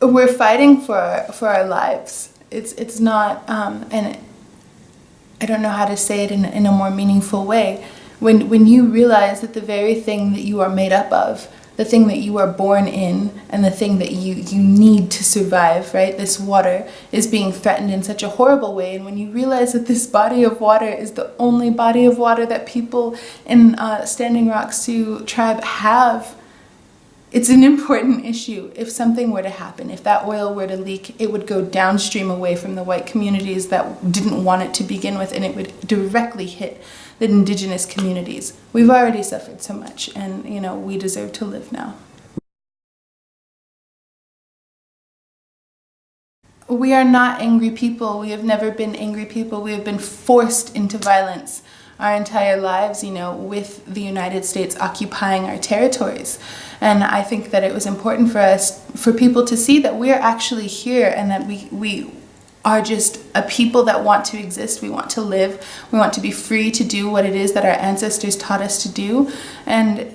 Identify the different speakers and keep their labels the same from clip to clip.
Speaker 1: we're fighting for our lives. It's not, and I don't know how to say it in a more meaningful way. When you realize that the very thing that you are made up of, the thing that you are born in, and the thing that you need to survive, right? This water is being threatened in such a horrible way. And when you realize that this body of water is the only body of water that people in Standing Rock Sioux tribe have, it's an important issue. If something were to happen, if that oil were to leak, it would go downstream away from the white communities that didn't want it to begin with, and it would directly hit the indigenous communities. We've already suffered so much, and we deserve to live now. We are not angry people. We have never been angry people. We have been forced into violence our entire lives, with the United States occupying our territories. And I think that it was important for people to see that we're actually here, and that we are just a people that want to exist. We want to live. We want to be free to do what it is that our ancestors taught us to do. And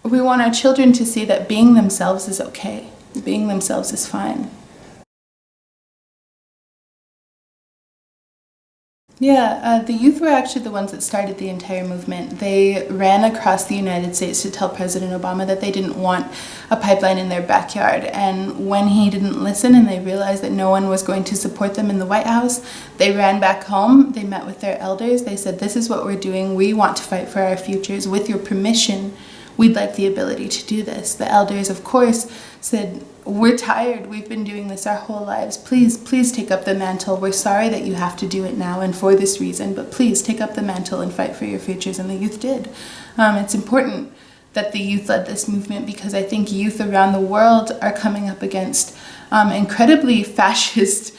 Speaker 1: we want our children to see that being themselves is okay. Being themselves is fine. Yeah, the youth were actually the ones that started the entire movement. They ran across the United States to tell President Obama that they didn't want a pipeline in their backyard. And when he didn't listen and they realized that no one was going to support them in the White House, they ran back home. They met with their elders. They said, "This is what we're doing. We want to fight for our futures. With your permission, we'd like the ability to do this." The elders, of course, said, "We're tired. We've been doing this our whole lives. Please take up the mantle. We're sorry that you have to do it now and for this reason, but please take up the mantle and fight for your futures." And the youth did. It's important that the youth led this movement, because I think youth around the world are coming up against incredibly fascist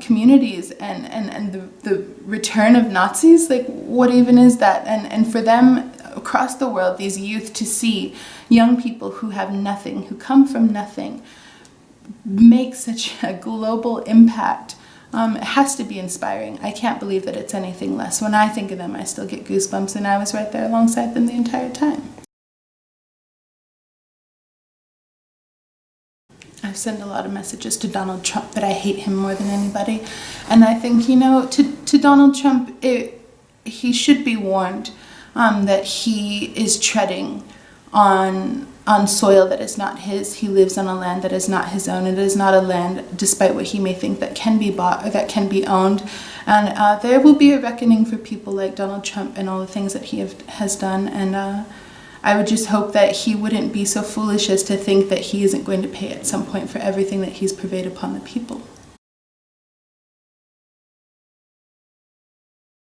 Speaker 1: communities and the return of Nazis. Like, what even is that? And for them across the world, these youth, to see young people who have nothing, who come from nothing, make such a global impact, it has to be inspiring. I can't believe that it's anything less. When I think of them, I still get goosebumps, and I was right there alongside them the entire time. I've sent a lot of messages to Donald Trump, but I hate him more than anybody. And I think, to Donald Trump, he should be warned that he is treading on soil that is not his. He lives on a land that is not his own. It is not a land, despite what he may think, that can be bought or that can be owned. And there will be a reckoning for people like Donald Trump and all the things that he has done. And I would just hope that he wouldn't be so foolish as to think that he isn't going to pay at some point for everything that he's purveyed upon the people.